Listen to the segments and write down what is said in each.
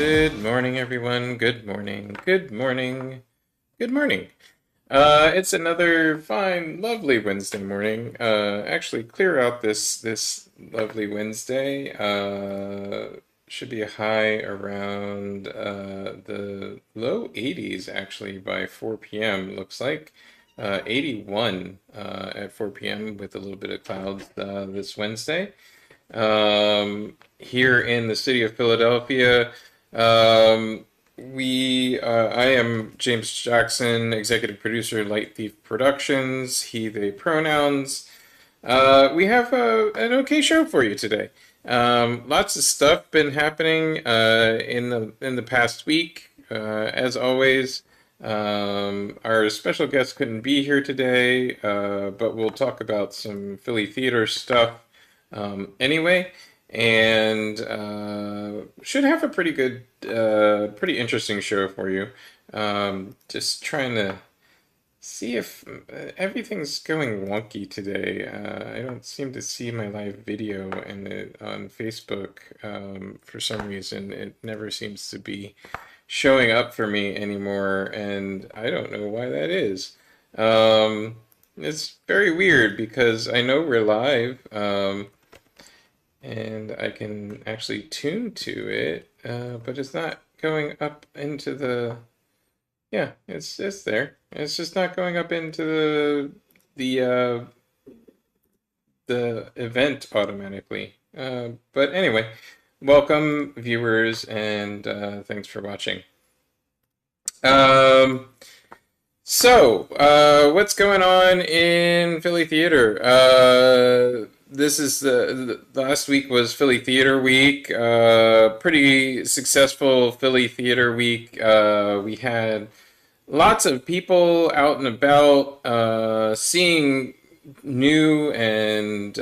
Good morning, everyone. Good morning. Good morning. Good morning. It's another fine, lovely Wednesday morning. Actually, clear out this lovely Wednesday. Should be a high around the low 80s actually by 4 p.m. Looks like 81 at 4 p.m. with a little bit of clouds this Wednesday. Here in the city of Philadelphia. Um, I am James Jackson, executive producer, Light Thief Productions, he, they pronouns. We have an okay show for you today. Lots of stuff been happening in the past week. As always, our special guest couldn't be here today, but we'll talk about some Philly theater stuff anyway, and should have a pretty good, pretty interesting show for you. Just trying to see if everything's going wonky today. I don't seem to see my live video on Facebook. For some reason, it never seems to be showing up for me anymore, and I don't know why that is. It's very weird because I know we're live. And I can actually tune to it, but it's not going up into the. Yeah, it's there. It's just not going up into the the event automatically. But anyway, welcome viewers, and thanks for watching. Um, what's going on in Philly theater? This is the last week was Philly Theater Week. Pretty successful Philly Theater Week. We had lots of people out and about, seeing new and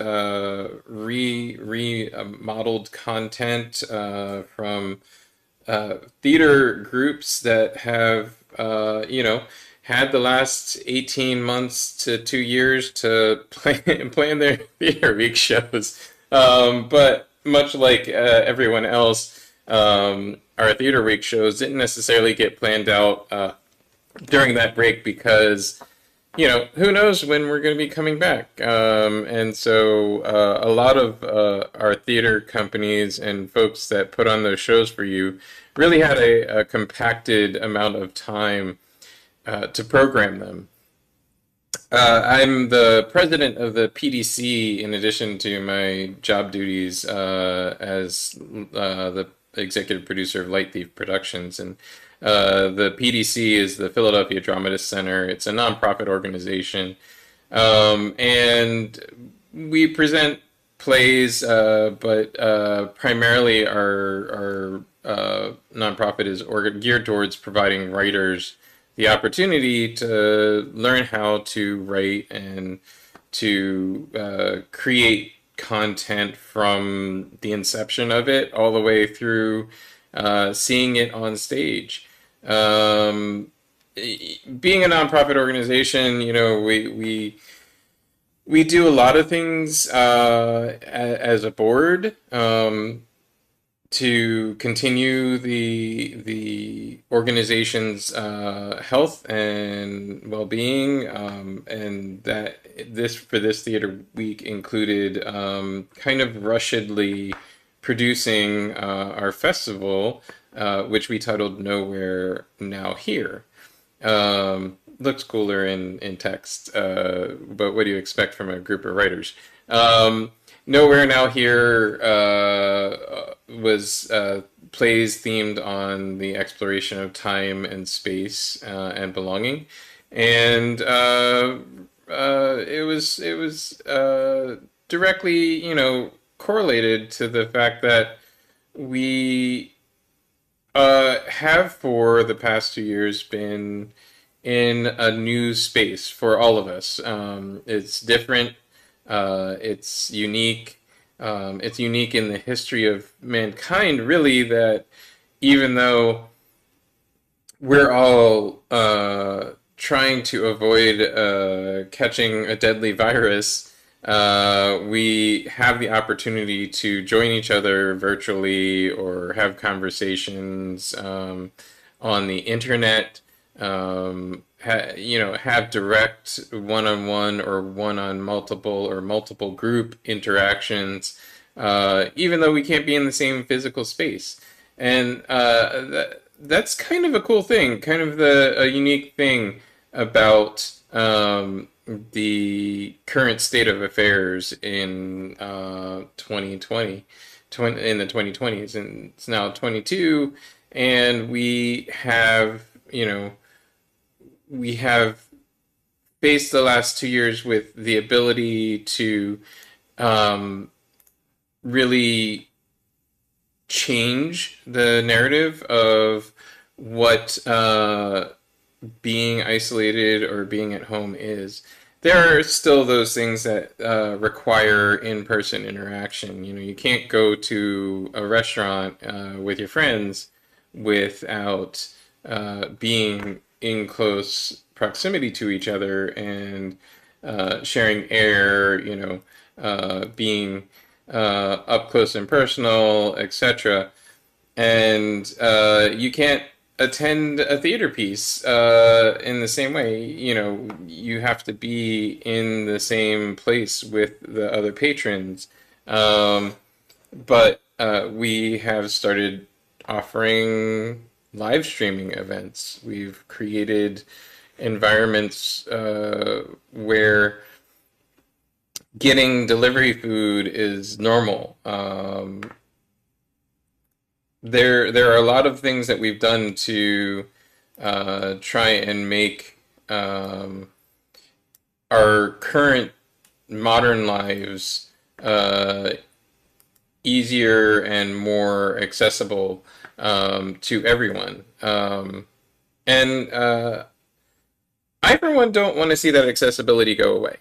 remodeled content from theater groups that have had the last 18 months to 2 years to plan their theater week shows. But much like everyone else, our theater week shows didn't necessarily get planned out during that break because, who knows when we're going to be coming back. And so a lot of our theater companies and folks that put on those shows for you really had a compacted amount of time to program them. I'm the president of the PDC in addition to my job duties as the executive producer of Light Thief Productions. And the PDC is the Philadelphia Dramatist Center. It's a nonprofit organization. And we present plays, but primarily our nonprofit is geared towards providing writers the opportunity to learn how to write and to create content from the inception of it all the way through seeing it on stage. Being a nonprofit organization, we do a lot of things as a board. To continue the organization's health and well-being, and that this theater week included kind of rushedly producing our festival, which we titled Nowhere Now Here. Looks cooler in text, but what do you expect from a group of writers? Nowhere Now Here was plays themed on the exploration of time and space and belonging, and it was directly correlated to the fact that we have for the past 2 years been in a new space for all of us. It's different. It's unique. It's unique in the history of mankind, really, that even though we're all trying to avoid catching a deadly virus, we have the opportunity to join each other virtually or have conversations on the internet. Have direct one-on-one or one-on-multiple or multiple group interactions, even though we can't be in the same physical space. And that's kind of a cool thing, kind of a unique thing about the current state of affairs in 2020, in the 2020s, and it's now 22, and we have faced the last 2 years with the ability to um, really change the narrative of what being isolated or being at home is. There are still those things that require in-person interaction. You know, you can't go to a restaurant with your friends without being in close proximity to each other and sharing air, being up close and personal, etc. And you can't attend a theater piece in the same way. You know, you have to be in the same place with the other patrons. But we have started offering live streaming events. We've created environments where getting delivery food is normal. There are a lot of things that we've done to try and make our current modern lives easier and more accessible to everyone. And I, for one, don't want to see that accessibility go away.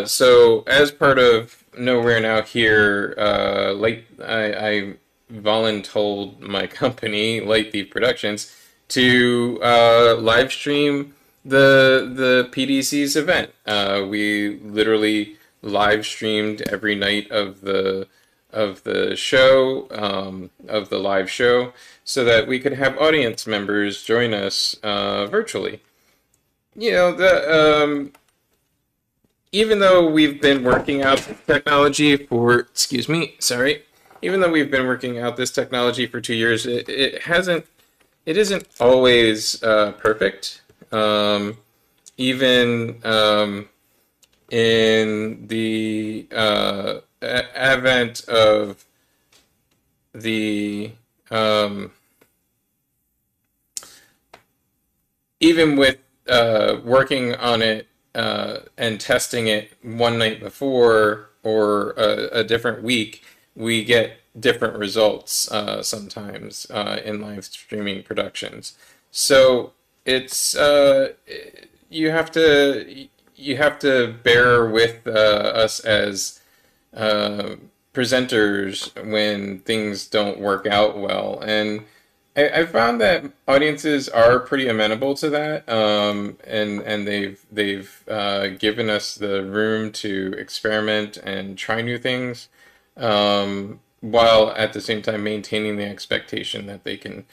So, as part of Nowhere Now Here, I voluntold my company, Light Thief Productions, to live stream the PDC's event. We literally live streamed every night of the show, of the live show, so that we could have audience members join us virtually. You know, the even though we've been working out this technology for, excuse me, sorry, even though we've been working out this technology for 2 years, it isn't always perfect. Even in the advent of the even with working on it and testing it one night before or a different week, we get different results sometimes in live streaming productions. So it's you have to bear with us as uh, presenters when things don't work out well. And I found that audiences are pretty amenable to that, and they've given us the room to experiment and try new things, while at the same time maintaining the expectation that they can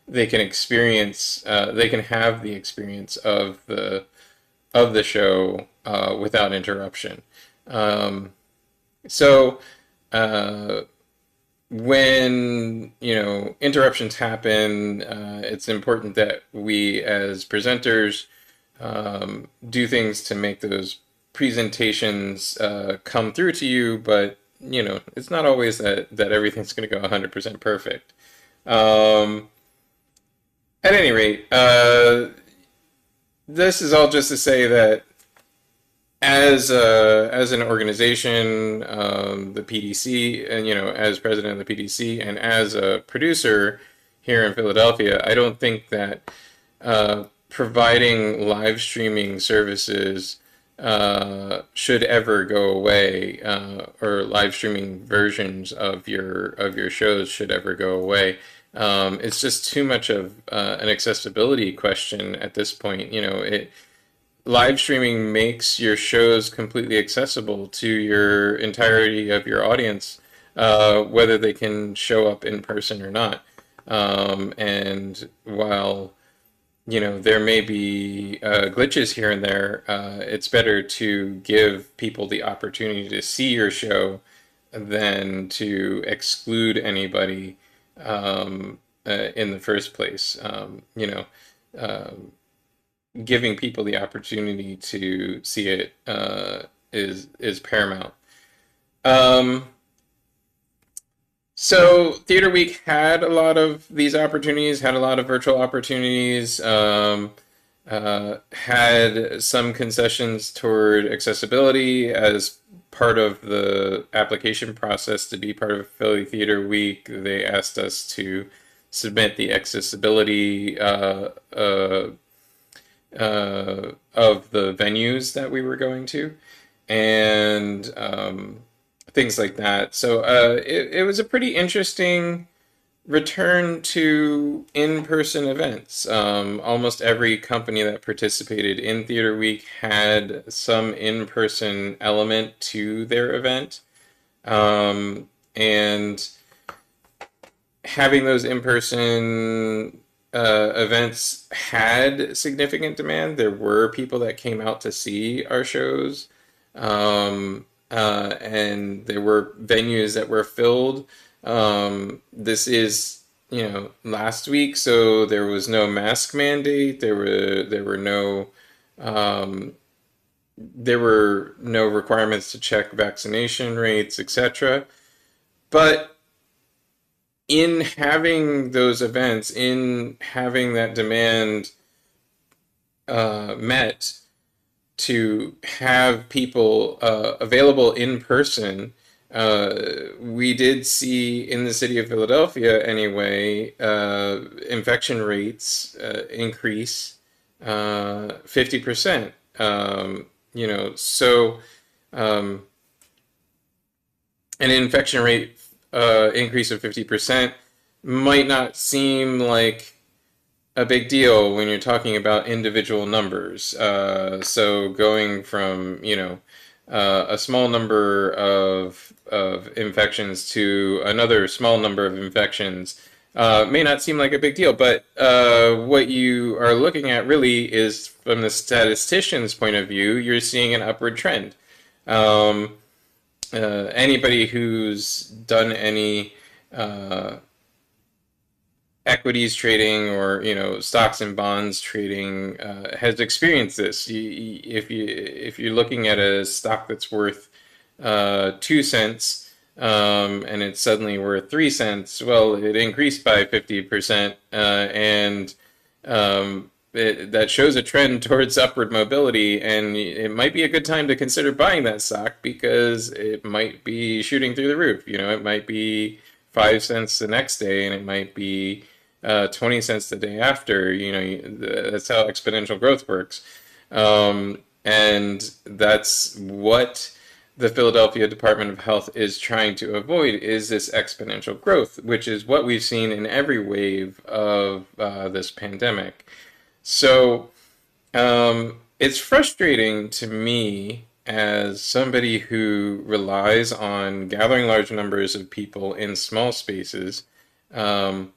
experience they can have the experience of the show without interruption. Um, so. Uh, when interruptions happen, it's important that we as presenters do things to make those presentations come through to you. But it's not always that everything's going to go 100% perfect. Um, at any rate, this is all just to say that as an organization, the PDC, and as president of the PDC, and as a producer here in Philadelphia, I don't think that providing live streaming services should ever go away, or live streaming versions of your shows should ever go away. It's just too much of an accessibility question at this point. live streaming makes your shows completely accessible to your entirety of your audience, whether they can show up in person or not. And while there may be glitches here and there, it's better to give people the opportunity to see your show than to exclude anybody in the first place. Giving people the opportunity to see it is paramount. Um, so Theater Week had a lot of these opportunities, had a lot of virtual opportunities, had some concessions toward accessibility as part of the application process to be part of Philly Theater Week. They asked us to submit the accessibility of the venues that we were going to, and things like that. So it was a pretty interesting return to in-person events. Almost every company that participated in Theater Week had some in-person element to their event. And having those in-person events had significant demand. There were people that came out to see our shows, and there were venues that were filled. This is, last week, so there was no mask mandate. Um, there were no requirements to check vaccination rates, etc. But in having those events, in having that demand met, to have people available in person, we did see in the city of Philadelphia anyway, infection rates increase 50%. So um, an infection rate increase of 50% might not seem like a big deal when you're talking about individual numbers. So going from, a small number of infections to another small number of infections may not seem like a big deal, but what you are looking at really is, from the statistician's point of view, you're seeing an upward trend. Um, Anybody who's done any uh, equities trading, or stocks and bonds trading has experienced this. If you're looking at a stock that's worth 2 cents, and it's suddenly worth 3 cents, well, it increased by 50%, and that shows a trend towards upward mobility, and it might be a good time to consider buying that stock because it might be shooting through the roof. It might be 5 cents the next day, and it might be 20 cents the day after. That's how exponential growth works. And that's what the Philadelphia Department of Health is trying to avoid, is this exponential growth, which is what we've seen in every wave of this pandemic. So it's frustrating to me as somebody who relies on gathering large numbers of people in small spaces um,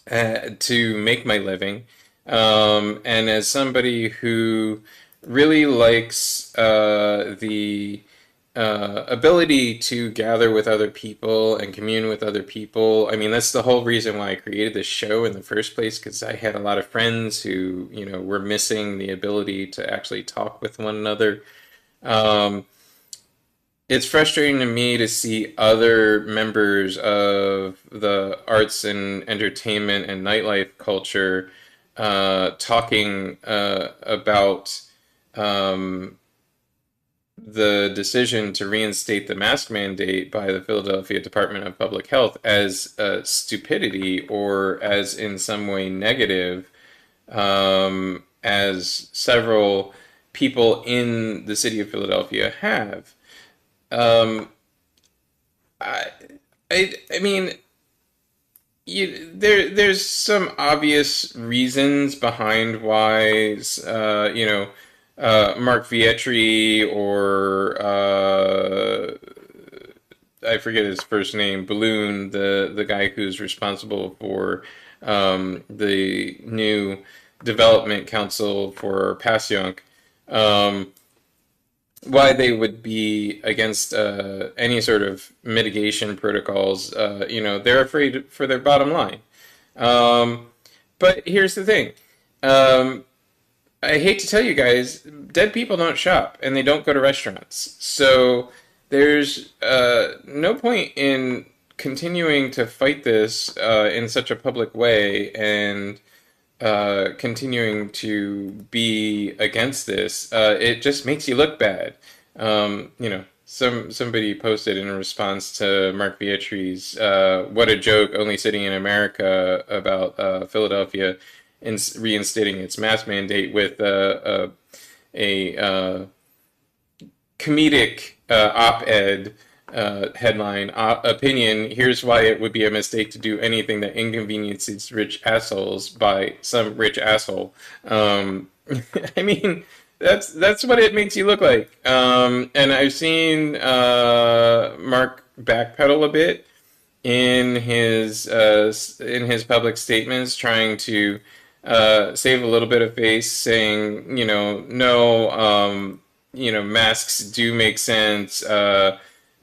to make my living, and as somebody who really likes the ability to gather with other people and commune with other people. I mean, that's the whole reason why I created this show in the first place, because I had a lot of friends who, were missing the ability to actually talk with one another. Um, it's frustrating to me to see other members of the arts and entertainment and nightlife culture talking about um, the decision to reinstate the mask mandate by the Philadelphia Department of Public Health as stupidity, or as in some way negative, as several people in the city of Philadelphia have. Um, I, I mean, there's some obvious reasons behind why, uh, you know, Mark Vietri or I forget his first name, Balloon, the guy who's responsible for the new development council for Pasyonk, um, why they would be against any sort of mitigation protocols. They're afraid for their bottom line. Um, but here's the thing. Um, I hate to tell you guys, dead people don't shop and they don't go to restaurants. So there's no point in continuing to fight this in such a public way and continuing to be against this. It just makes you look bad. Somebody posted in response to Mark Vietri's "What a joke! Only sitting in America" about Philadelphia reinstating its mask mandate with a comedic op-ed headline opinion. Here's why it would be a mistake to do anything that inconveniences rich assholes by some rich asshole. I mean, that's what it makes you look like. And I've seen Mark backpedal a bit in his public statements, trying to save a little bit of face, saying, no, masks do make sense.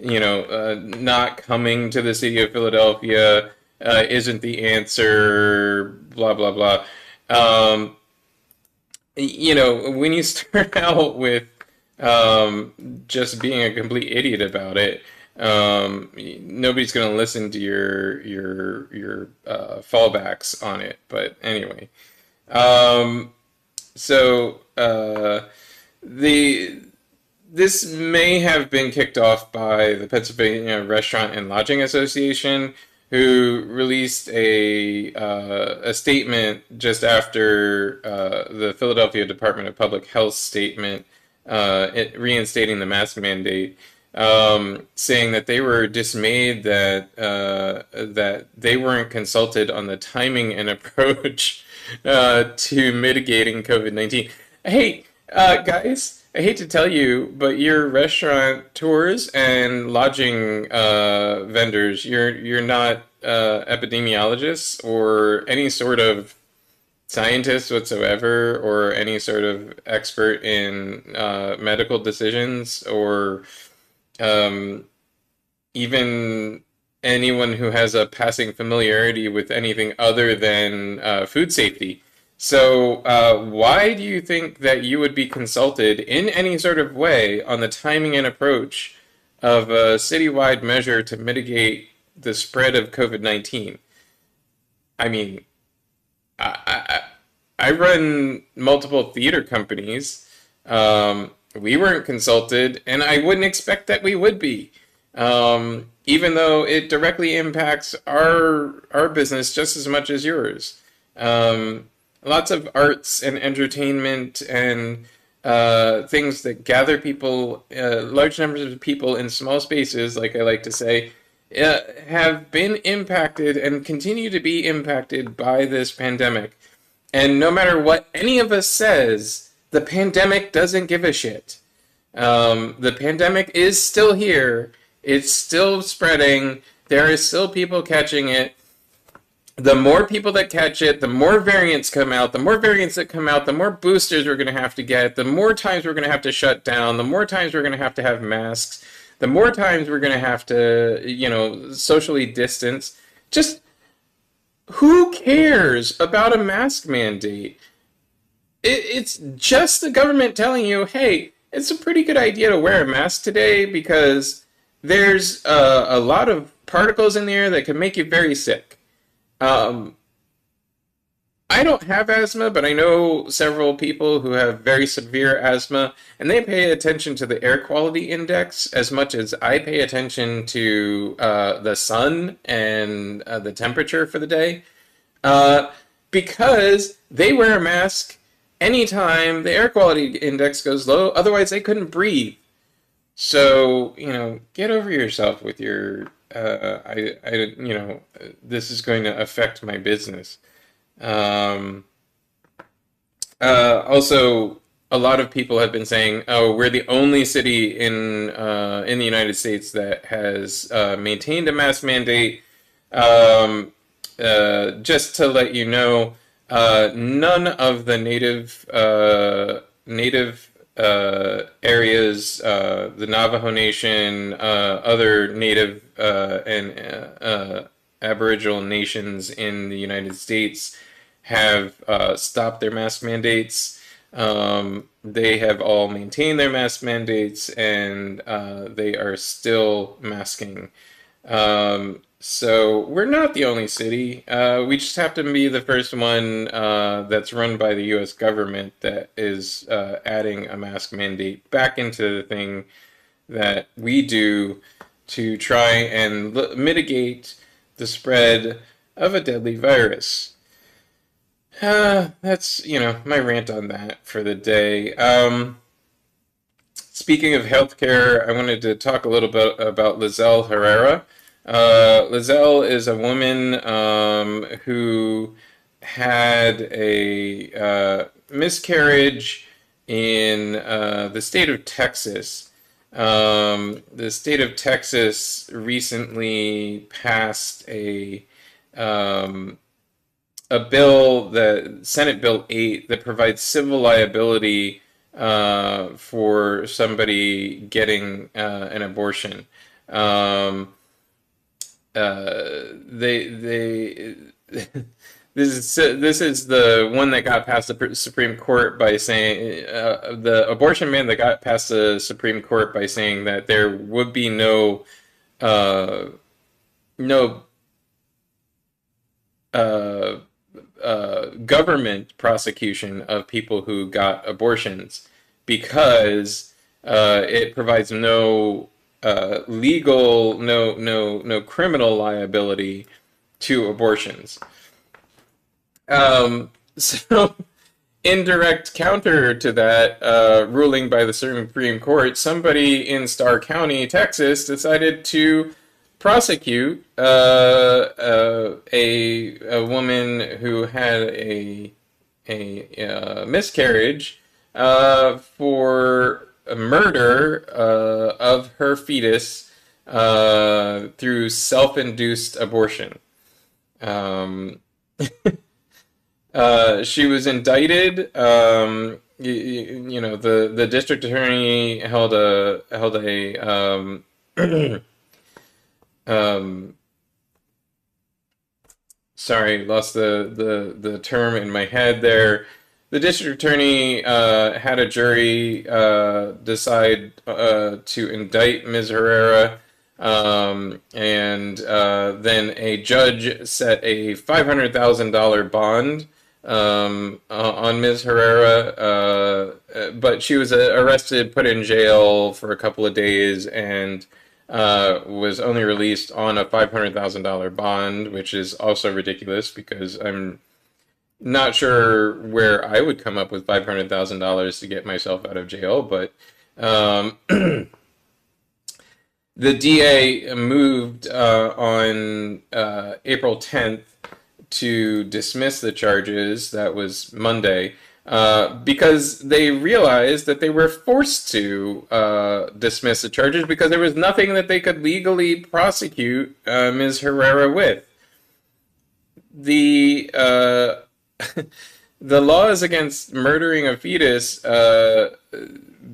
Not coming to the city of Philadelphia isn't the answer. Blah blah blah. Um, when you start out with just being a complete idiot about it, nobody's going to listen to your fallbacks on it. But anyway, um, so the this may have been kicked off by the Pennsylvania Restaurant and Lodging Association, who released a statement just after the Philadelphia Department of Public Health statement reinstating the mask mandate, saying that they were dismayed that they weren't consulted on the timing and approach to mitigating COVID-19. Hey, guys. I hate to tell you, but your restaurant tours and lodging vendors, you're not epidemiologists or any sort of scientists whatsoever, or any sort of expert in medical decisions, or um, even anyone who has a passing familiarity with anything other than food safety. So, why do you think that you would be consulted in any sort of way on the timing and approach of a citywide measure to mitigate the spread of COVID-19? I mean, I, I run multiple theater companies. We weren't consulted, and I wouldn't expect that we would be, even though it directly impacts our business just as much as yours. Lots of arts and entertainment and things that gather people, large numbers of people in small spaces, like I like to say, have been impacted and continue to be impacted by this pandemic. And no matter what any of us says, the pandemic doesn't give a shit. The pandemic is still here. It's still spreading. There are still people catching it. The more people that catch it, the more variants come out. The more variants that come out, the more boosters we're going to have to get. The more times we're going to have to shut down. The more times we're going to have masks. The more times we're going to have to, socially distance. Just who cares about a mask mandate? It's just the government telling you, hey, it's a pretty good idea to wear a mask today because there's a lot of particles in the air that can make you very sick. Um, I don't have asthma, but I know several people who have very severe asthma, and they pay attention to the air quality index as much as I pay attention to the sun and the temperature for the day, uh, because they wear a mask anytime the air quality index goes low, otherwise they couldn't breathe. So, get over yourself with your, this is going to affect my business. Um, also, a lot of people have been saying, "Oh, we're the only city in the United States that has maintained a mask mandate." Um, just to let you know, none of the native areas, the Navajo Nation, other native and Aboriginal nations in the United States have stopped their mask mandates. They have all maintained their mask mandates, and they are still masking. So we're not the only city. We just happen to be the first one that's run by the U.S. government that is adding a mask mandate back into the thing that we do to try and mitigate the spread of a deadly virus. That's, my rant on that for the day. Speaking of healthcare, I wanted to talk a little bit about Lizelle Herrera. Lizelle is a woman who had a miscarriage in the state of Texas. The state of Texas recently passed a bill, the Senate Bill 8, that provides civil liability for somebody getting an abortion. They this is the one that got past the Supreme Court by saying the abortion ban that got past the Supreme Court by saying that there would be uh, no uh, government prosecution of people who got abortions because it provides no no criminal liability to abortions. So indirect counter to that ruling by the Supreme Court, somebody in Starr County, Texas, decided to prosecute a woman who had a miscarriage for a murder of her fetus through self-induced abortion. Um, she was indicted. The district attorney held a um, sorry, lost the term in my head there. The district attorney had a jury decide to indict Ms. Herrera, and then a judge set a $500,000 bond on Ms. Herrera, but she was arrested, put in jail for a couple of days, and was only released on a $500,000 bond, which is also ridiculous because I'm not sure where I would come up with $500,000 to get myself out of jail, but the DA moved on April 10th to dismiss the charges. That was Monday. Because they realized that they were forced to dismiss the charges because there was nothing that they could legally prosecute Ms. Herrera with. The the laws against murdering a fetus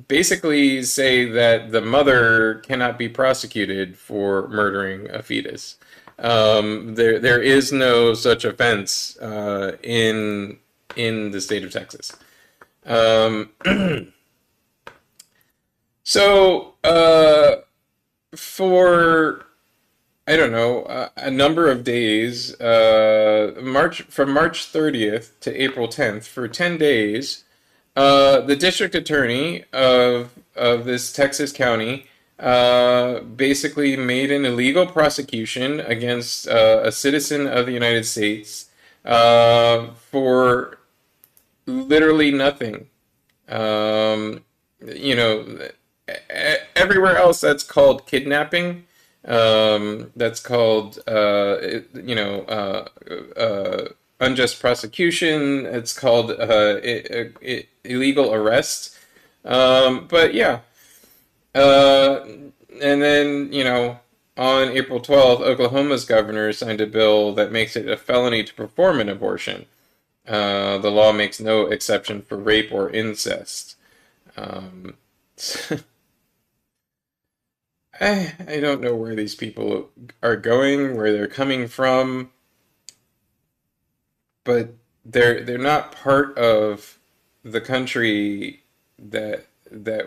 basically say that the mother cannot be prosecuted for murdering a fetus. There is no such offense in the state of Texas. Um, so for I don't know, a number of days, from March 30th to April 10th, for 10 days, the district attorney of this Texas county basically made an illegal prosecution against a citizen of the United States for literally nothing. Um, you know, Everywhere else that's called kidnapping. That's called, unjust prosecution. It's called illegal arrest. But yeah, uh, and then, on April 12th, Oklahoma's governor signed a bill that makes it a felony to perform an abortion. The law makes no exception for rape or incest. Um, I don't know where these people are going, where they're coming from, but they're not part of the country that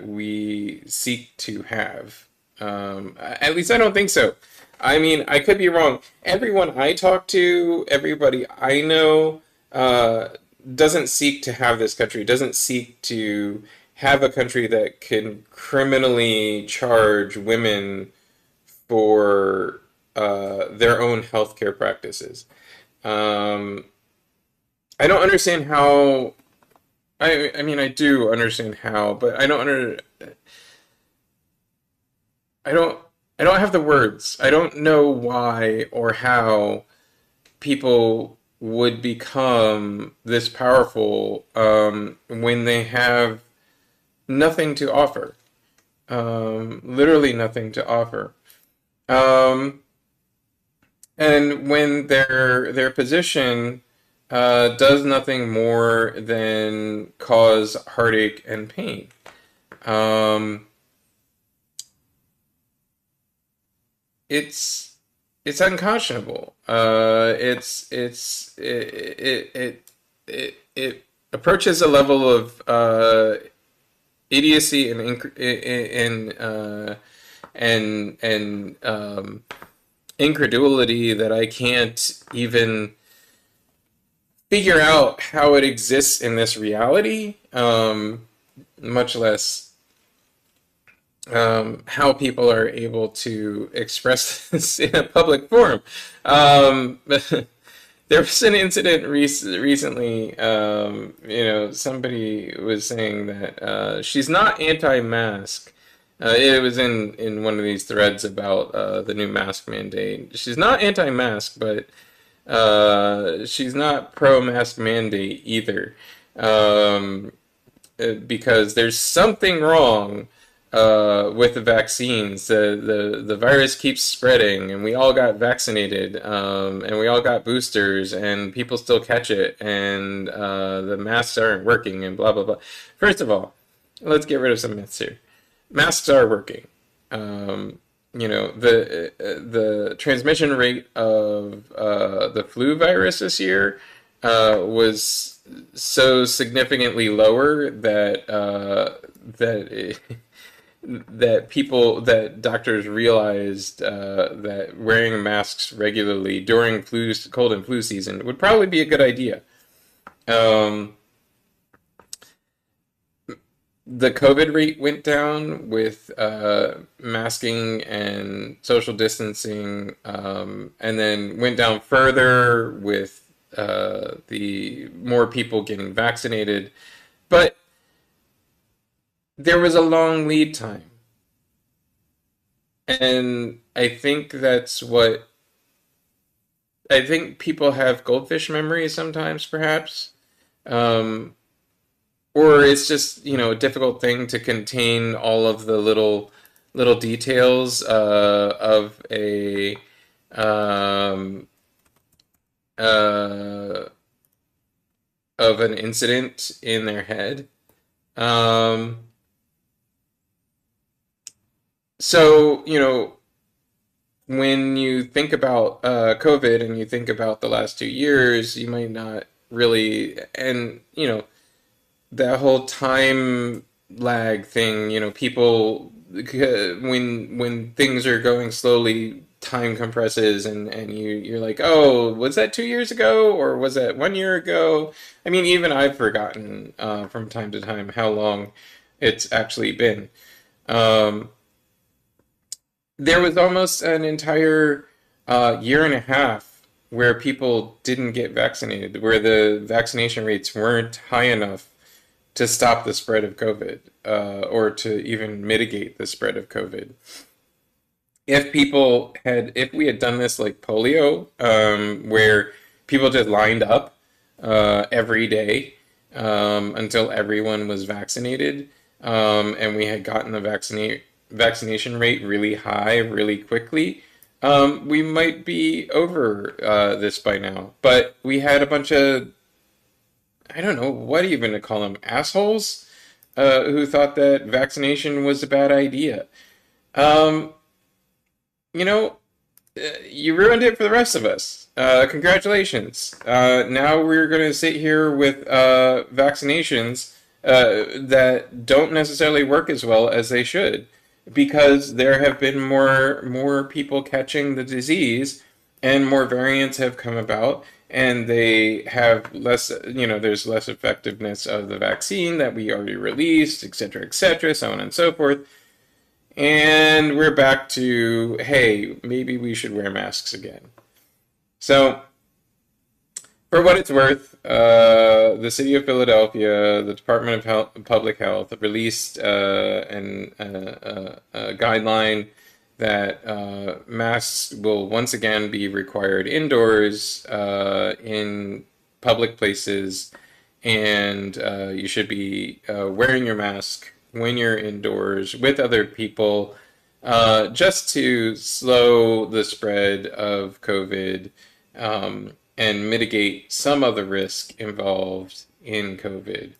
we seek to have. At least I don't think so. I mean, I could be wrong. Everyone I talk to, everybody I know, uh, doesn't seek to have this country, doesn't seek to have a country that can criminally charge women for their own healthcare practices. Um, I don't understand how. I mean, I do understand how, but I don't. I don't have the words. I don't know why or how people would become this powerful when they have nothing to offer. Literally nothing to offer. Um, and when their position does nothing more than cause heartache and pain. Um, it's it's unconscionable. It approaches a level of idiocy and incredulity that I can't even figure out how it exists in this reality, much less how people are able to express this in a public forum. There was an incident recently. Somebody was saying that she's not anti-mask. It was in one of these threads about the new mask mandate. She's not anti-mask, but she's not pro-mask mandate either. Um, because there's something wrong with the vaccines. The virus keeps spreading, and we all got vaccinated, and we all got boosters, and people still catch it, and the masks aren't working, and blah blah blah. First of all, let's get rid of some myths here. Masks are working. Um, the transmission rate of the flu virus this year was so significantly lower that doctors realized that wearing masks regularly during cold and flu season would probably be a good idea. Um, the COVID rate went down with masking and social distancing, and then went down further with the more people getting vaccinated. But there was a long lead time. And I think people have goldfish memory sometimes, perhaps. Um, or it's just, a difficult thing to contain all of the little details um, uh, of an incident in their head. Um, so, when you think about COVID and you think about the last 2 years, you might not really, and that whole time lag thing, people, when things are going slowly, time compresses, and you're like, oh, was that 2 years ago or was that 1 year ago? I mean, even I've forgotten from time to time how long it's actually been. Um, there was almost an entire year and a half where people didn't get vaccinated, where the vaccination rates weren't high enough to stop the spread of COVID, or to even mitigate the spread of COVID. If we had done this like polio, where people just lined up every day until everyone was vaccinated, and we had gotten the vaccination rate really high really quickly, we might be over this by now. But we had a bunch of, I don't know, what even to call them, assholes, who thought that vaccination was a bad idea. Um, you know, you ruined it for the rest of us. Congratulations. Now we're going to sit here with vaccinations that don't necessarily work as well as they should, because there have been more people catching the disease, and more variants have come about, and they have less, there's less effectiveness of the vaccine that we already released, et cetera, so on and so forth. And we're back to, hey, maybe we should wear masks again. So, for what it's worth, the city of Philadelphia, the Department of Public Health, released a guideline that masks will once again be required indoors in public places, and you should be wearing your mask when you're indoors with other people, just to slow the spread of COVID, and mitigate some of the risk involved in COVID.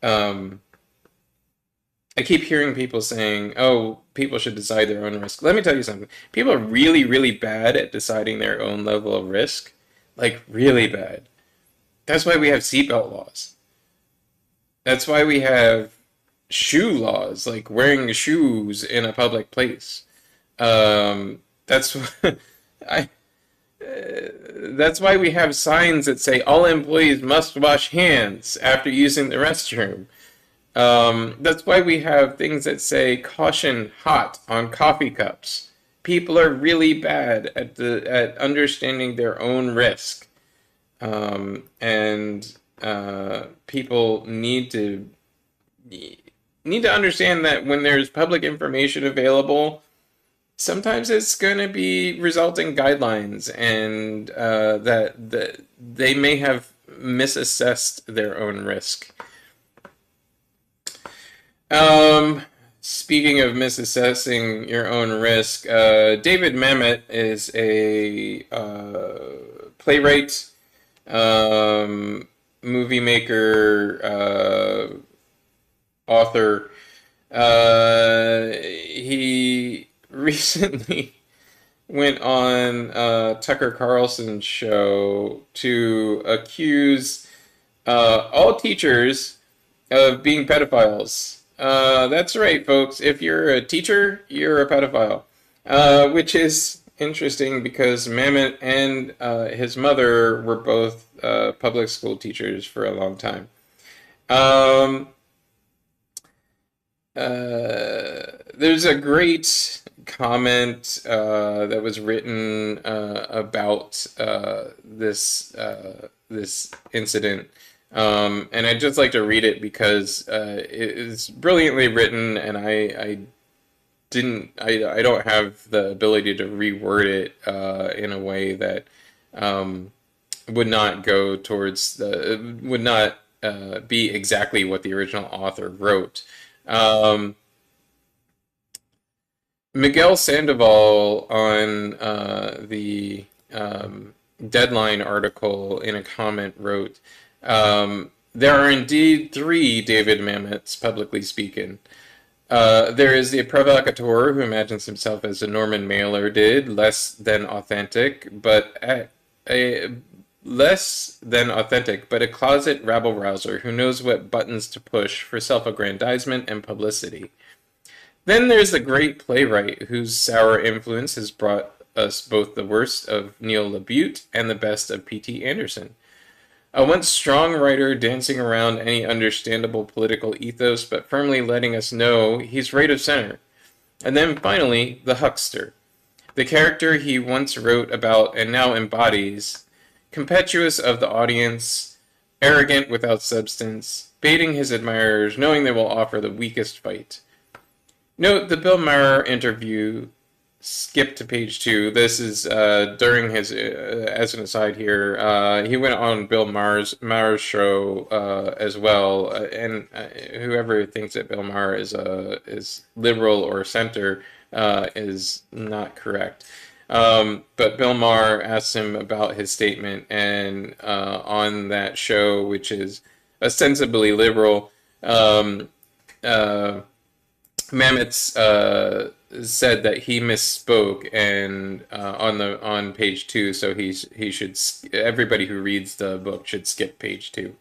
Um, I keep hearing people saying, oh, people should decide their own risk. Let me tell you something. People are really, really bad at deciding their own level of risk. Like, really bad. That's why we have seatbelt laws. That's why we have shoe laws, like wearing shoes in a public place. That's I. That's why we have signs that say all employees must wash hands after using the restroom. That's why we have things that say caution hot on coffee cups. People are really bad at understanding their own risk, and people need to understand that when there's public information available, sometimes it's going to be resulting guidelines, and that they may have misassessed their own risk. Speaking of misassessing your own risk, David Mamet is a playwright, movie maker, author. He recently went on Tucker Carlson's show to accuse all teachers of being pedophiles. That's right, folks. If you're a teacher, you're a pedophile. Which is interesting because Mamet and his mother were both public school teachers for a long time. There's a great comment that was written about this incident, and I'd just like to read it because it is brilliantly written, and I don't have the ability to reword it in a way that would not go towards would not be exactly what the original author wrote. Miguel Sandoval on the Deadline article in a comment wrote, there are indeed three David Mamets, publicly speaking. There is the provocateur who imagines himself as a Norman Mailer did, less than authentic, but a closet rabble-rouser who knows what buttons to push for self-aggrandizement and publicity. Then there's the great playwright whose sour influence has brought us both the worst of Neil LaBute and the best of P.T. Anderson. A once strong writer dancing around any understandable political ethos but firmly letting us know he's right of center. And then finally, the huckster. The character he once wrote about and now embodies, impetuous of the audience, arrogant without substance, baiting his admirers knowing they will offer the weakest fight. Note the Bill Maher interview skip to page 2. This is during his, as an aside here, he went on Bill Maher's show as well, and whoever thinks that Bill Maher is liberal or center is not correct. But Bill Maher asked him about his statement, and on that show, which is ostensibly liberal, uh, Mamet's said that he misspoke, and on page 2, so he should, everybody who reads the book should skip page 2.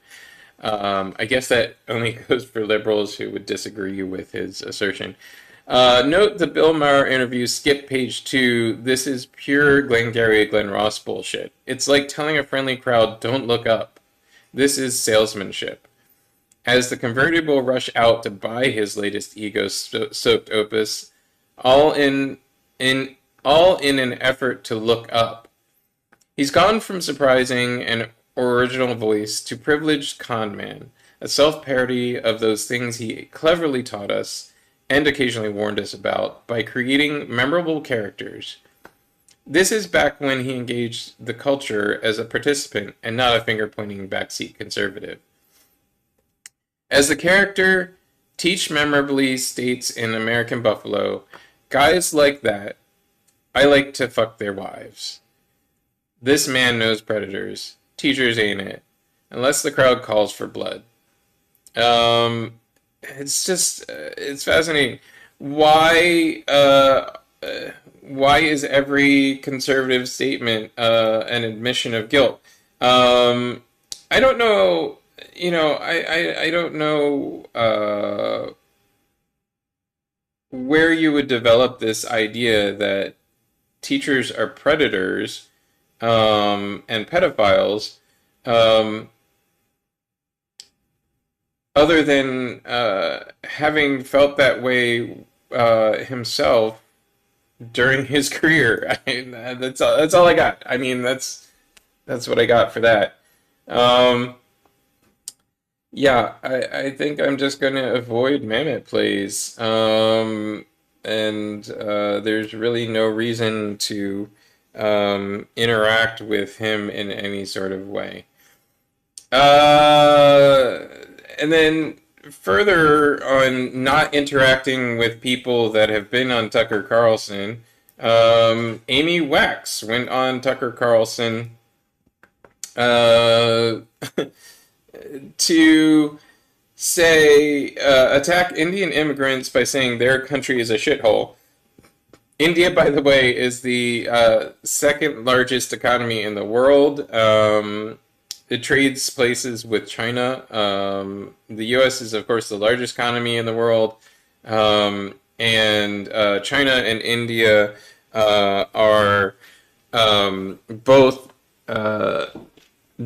I guess that only goes for liberals who would disagree with his assertion. Note the Bill Maher interview, skip page 2. This is pure Glengarry Glen Ross bullshit. It's like telling a friendly crowd, don't look up. This is salesmanship. As the convertible rush out to buy his latest ego-soaked opus, all in an effort to look up. He's gone from surprising and original voice to privileged con man, a self-parody of those things he cleverly taught us and occasionally warned us about by creating memorable characters. This is back when he engaged the culture as a participant and not a finger-pointing backseat conservative. As the character Teach memorably states in American Buffalo, guys like that, I like to fuck their wives. This man knows predators. Teachers ain't it. Unless the crowd calls for blood. It's just, it's fascinating. Why is every conservative statement an admission of guilt? I don't know. I don't know where you would develop this idea that teachers are predators and pedophiles, other than having felt that way himself during his career. That's all I got. I mean, that's what I got for that. Yeah, I think I'm just gonna avoid Mamet plays. And there's really no reason to interact with him in any sort of way. And then further on not interacting with people that have been on Tucker Carlson, Amy Wax went on Tucker Carlson to say, attack Indian immigrants by saying their country is a shithole. India, by the way, is the second largest economy in the world. It trades places with China. The U.S. is, of course, the largest economy in the world. And China and India are both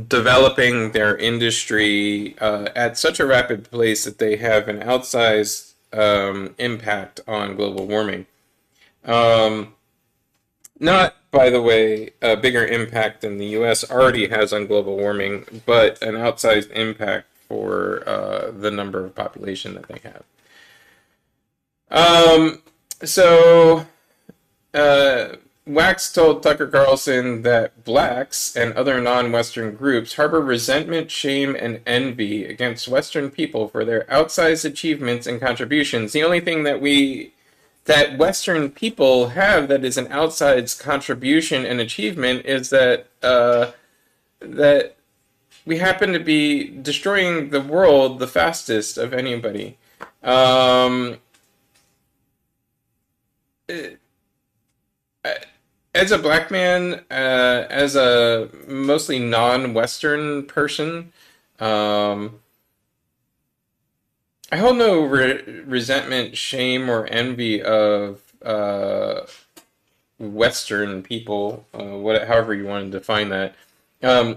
developing their industry at such a rapid pace that they have an outsized impact on global warming. Not, by the way, a bigger impact than the U.S. already has on global warming, but an outsized impact for the number of population that they have. So Wax told Tucker Carlson that blacks and other non-Western groups harbor resentment, shame, and envy against Western people for their outsized achievements and contributions. The only thing that Western people have that is an outsized contribution and achievement is that that we happen to be destroying the world the fastest of anybody. As a black man, as a mostly non-Western person, I hold no resentment, shame, or envy of Western people, however you want to define that.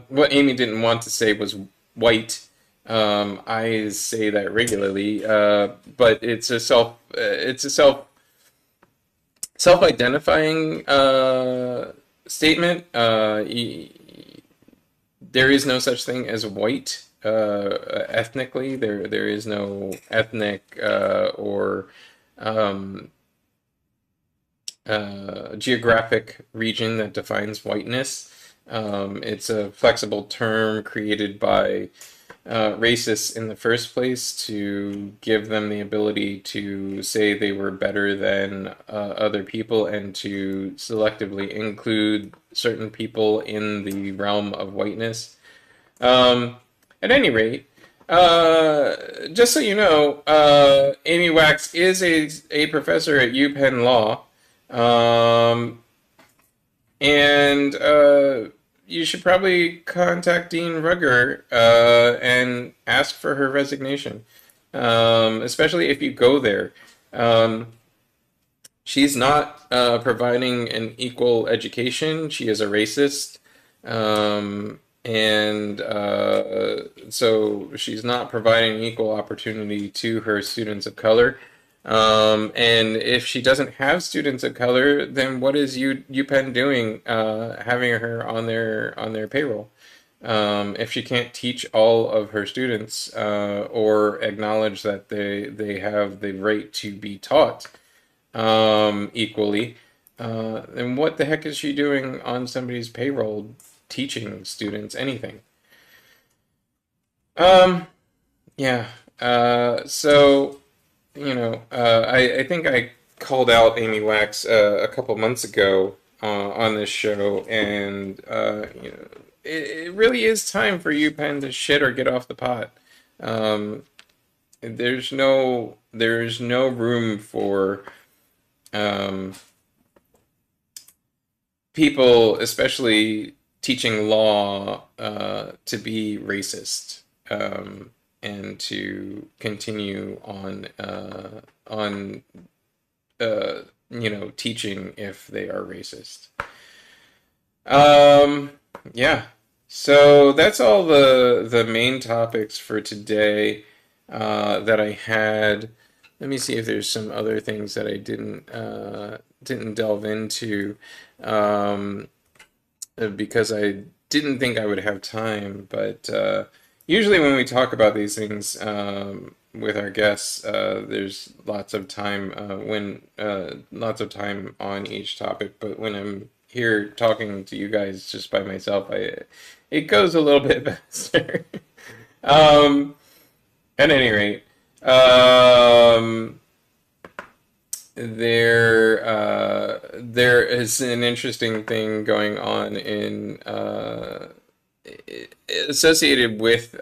What Amy didn't want to say was white. I say that regularly, but it's a self-identifying statement. There is no such thing as white. Ethnically, there is no ethnic or geographic region that defines whiteness. It's a flexible term created by racists in the first place to give them the ability to say they were better than other people and to selectively include certain people in the realm of whiteness. Um, at any rate, just so you know, Amy Wax is a professor at UPenn Law, um, and you should probably contact Dean Rugger and ask for her resignation, especially if you go there. Um, she's not providing an equal education. She is a racist. And so she's not providing equal opportunity to her students of color. And if she doesn't have students of color, then what is UPenn doing having her on their payroll? If she can't teach all of her students or acknowledge that they have the right to be taught equally, then what the heck is she doing on somebody's payroll teaching students anything? Um, yeah. So, you know, I think I called out Amy Wax a couple months ago on this show, and you know, it really is time for UPenn to shit or get off the pot. Um, there's no room for um, people, especially teaching law, to be racist and to continue on you know, teaching if they are racist. Um, yeah. So that's all the main topics for today that I had. Let me see if there's some other things that I didn't delve into because I didn't think I would have time. But usually when we talk about these things with our guests, there's lots of time on each topic. But when I'm here talking to you guys just by myself, it goes a little bit faster. um, at any rate, um, there is an interesting thing going on in associated with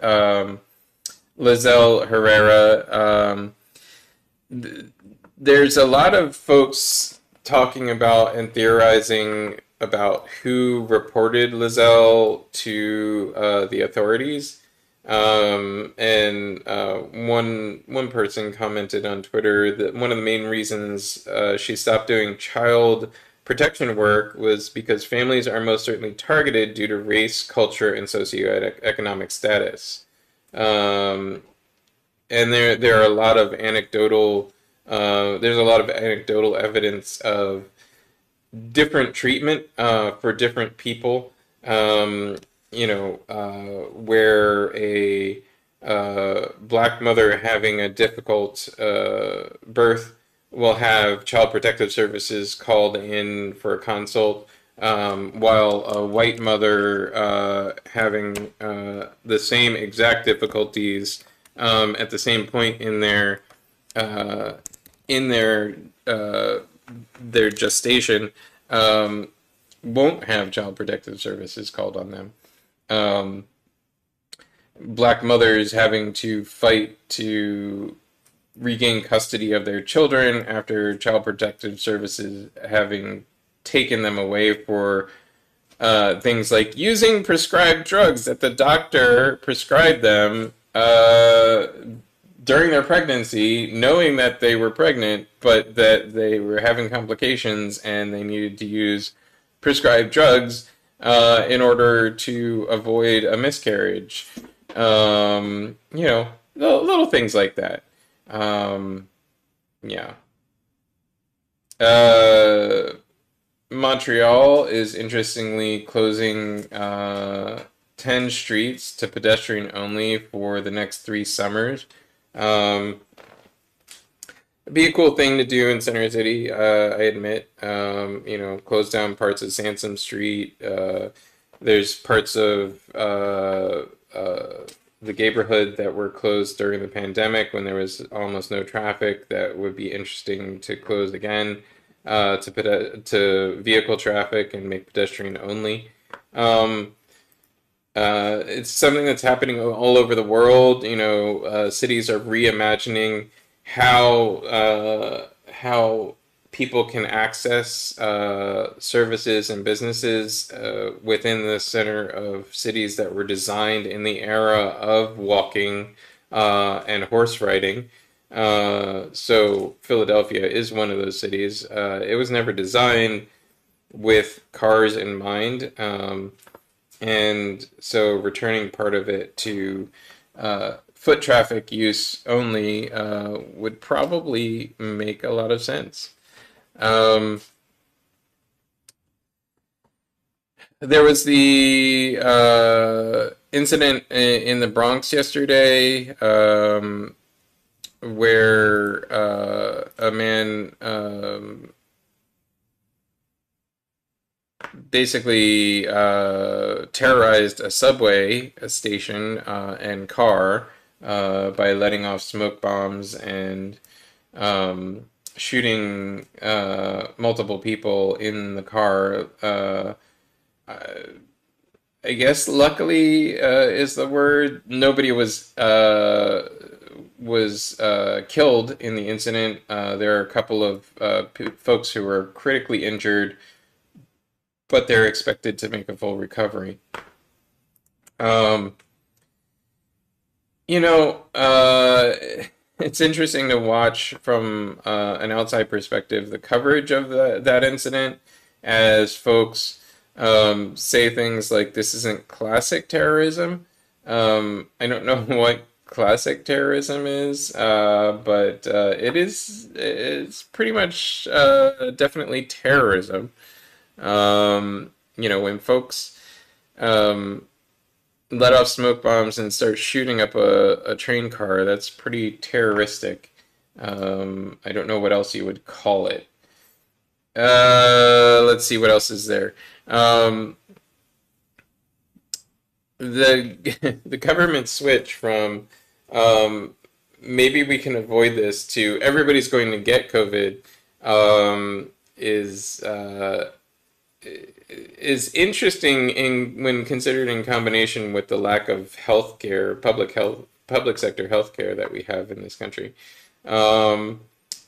Lizelle Herrera. Th- there's a lot of folks talking about and theorizing about who reported Lizelle to the authorities. And one person commented on Twitter that one of the main reasons she stopped doing child protection work was because families are most certainly targeted due to race, culture, and socioeconomic status. Um, and there are a lot of anecdotal there's a lot of anecdotal evidence of different treatment for different people. You know, where a black mother having a difficult birth will have Child Protective Services called in for a consult, while a white mother having the same exact difficulties at the same point uh, in their gestation um, won't have Child Protective Services called on them. Um, Black mothers having to fight to regain custody of their children after Child Protective Services having taken them away for things like using prescribed drugs that the doctor prescribed them during their pregnancy, knowing that they were pregnant, but that they were having complications and they needed to use prescribed drugs in order to avoid a miscarriage. You know, little things like that. Um, yeah. Uh, Montreal is interestingly closing 10 streets to pedestrian only for the next 3 summers. Um, Be a cool thing to do in Center City, I admit. Close down parts of Sansom Street. There's parts of the neighborhood that were closed during the pandemic when there was almost no traffic that would be interesting to close again, to vehicle traffic and make pedestrian only. Um, it's something that's happening all over the world. Cities are reimagining how people can access services and businesses within the center of cities that were designed in the era of walking and horse riding. So Philadelphia is one of those cities. It was never designed with cars in mind. And so returning part of it to foot traffic use only would probably make a lot of sense. Um, there was the incident in the Bronx yesterday, where a man basically terrorized a subway a station and car by letting off smoke bombs and shooting multiple people in the car. I guess luckily is the word. Nobody was killed in the incident. There are a couple of folks who were critically injured, but they're expected to make a full recovery. Um, you know, uh, it's interesting to watch from an outside perspective the coverage of that incident as folks say things like this isn't classic terrorism. I don't know what classic terrorism is, but it's pretty much definitely terrorism. When folks um, let off smoke bombs and start shooting up a train car, that's pretty terroristic. I don't know what else you would call it. Let's see what else is there. The government switch from um, maybe we can avoid this to everybody's going to get COVID is is interesting in when considered in combination with the lack of healthcare, public sector healthcare that we have in this country. Um,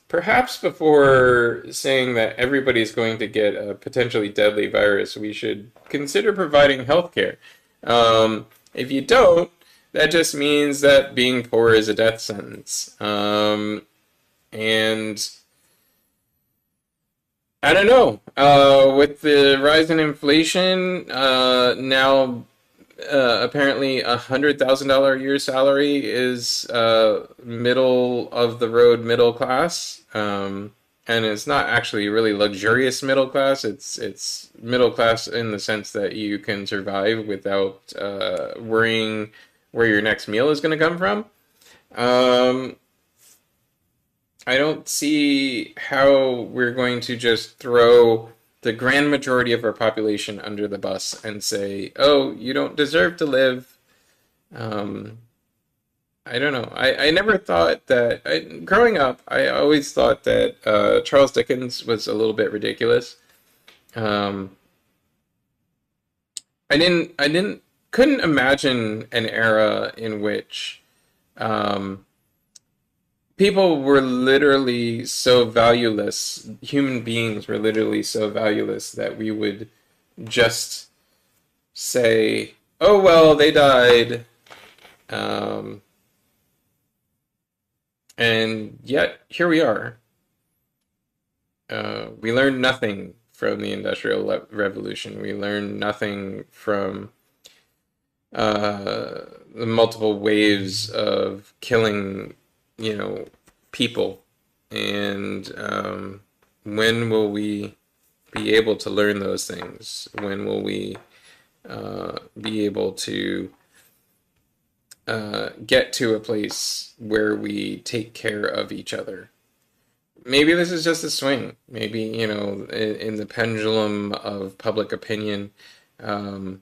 Perhaps before saying that everybody's going to get a potentially deadly virus, we should consider providing healthcare. If you don't, that just means that being poor is a death sentence. And I don't know. With the rise in inflation, now apparently $100,000 a year salary is middle of the road middle class, and it's not actually really luxurious middle class. It's middle class in the sense that you can survive without worrying where your next meal is going to come from. Um, I don't see how we're going to just throw the grand majority of our population under the bus and say, "Oh, you don't deserve to live." Um, I don't know. I never thought that. Growing up, I always thought that Charles Dickens was a little bit ridiculous. Um, couldn't imagine an era in which um, people were literally so valueless, human beings were literally so valueless that we would just say, oh, well, they died. Um, and yet, here we are. We learned nothing from the Industrial Revolution. We learned nothing from the multiple waves of killing, people. And when will we be able to learn those things? When will we be able to get to a place where we take care of each other? maybe this is just a swing. Maybe, in the pendulum of public opinion, um,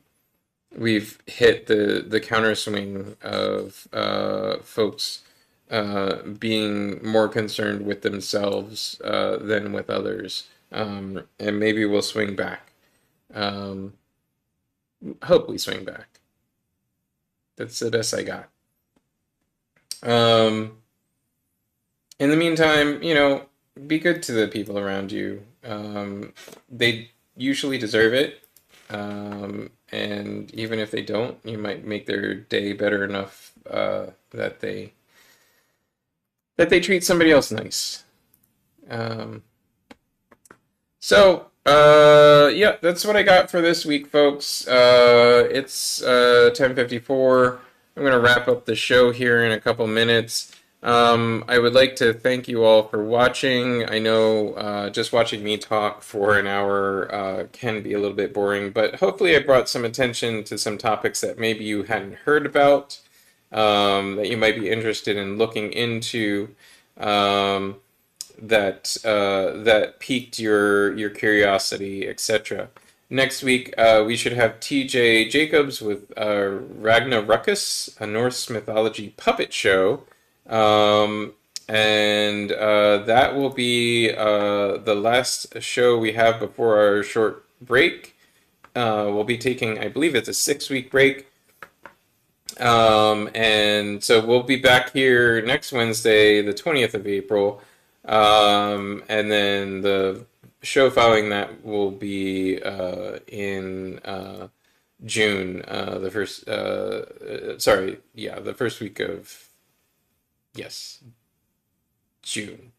we've hit the counter swing of folks being more concerned with themselves than with others. And maybe we'll swing back. Um, Hope we swing back. That's the best I got. Um, in the meantime, be good to the people around you. They usually deserve it. And even if they don't, you might make their day better enough that they treat somebody else nice. Um, yeah, that's what I got for this week, folks. It's 10:54. I'm gonna wrap up the show here in a couple minutes. I would like to thank you all for watching. I know just watching me talk for an hour can be a little bit boring, but hopefully I brought some attention to some topics that maybe you hadn't heard about, that you might be interested in looking into, that piqued your curiosity, etc. Next week, we should have TJ Jacobs with Ragnar Ruckus, a Norse mythology puppet show. And that will be the last show we have before our short break. We'll be taking, I believe it's a 6-week break. And so we'll be back here next Wednesday, the 20th of April. And then the show following that will be in June, the first week of, yes, June.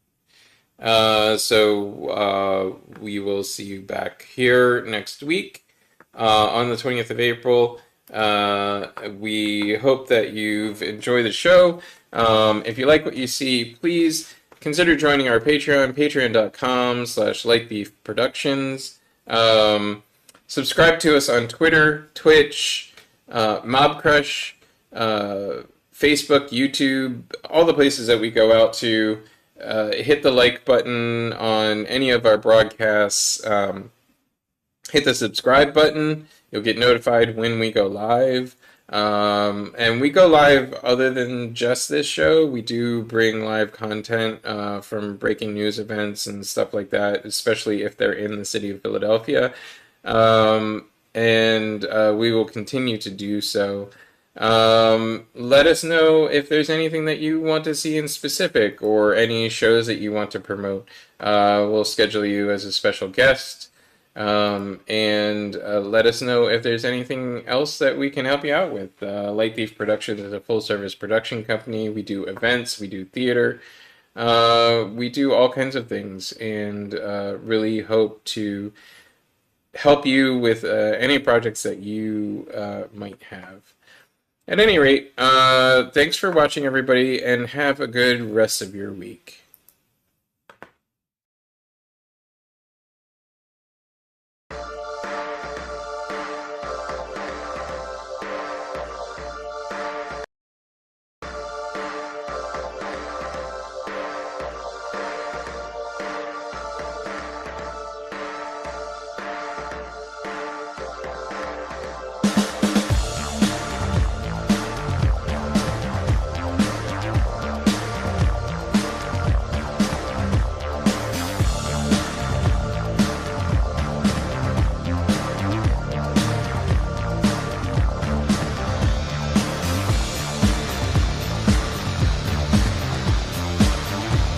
So we will see you back here next week on the 20th of April. We hope that you've enjoyed the show. If you like what you see, please consider joining our Patreon, patreon.com/lightbeefproductions. Subscribe to us on Twitter, Twitch, Mobcrush, Facebook, YouTube, all the places that we go out to. Hit the like button on any of our broadcasts. Hit the subscribe button. You'll get notified when we go live. And we go live other than just this show. We do bring live content from breaking news events and stuff like that, especially if they're in the city of Philadelphia. And we will continue to do so. Let us know if there's anything that you want to see in specific or any shows that you want to promote. We'll schedule you as a special guest. And let us know if there's anything else that we can help you out with. Light Thief Productions is a full-service production company. We do events, we do theater, we do all kinds of things, and really hope to help you with any projects that you might have. At any rate, thanks for watching, everybody, and have a good rest of your week.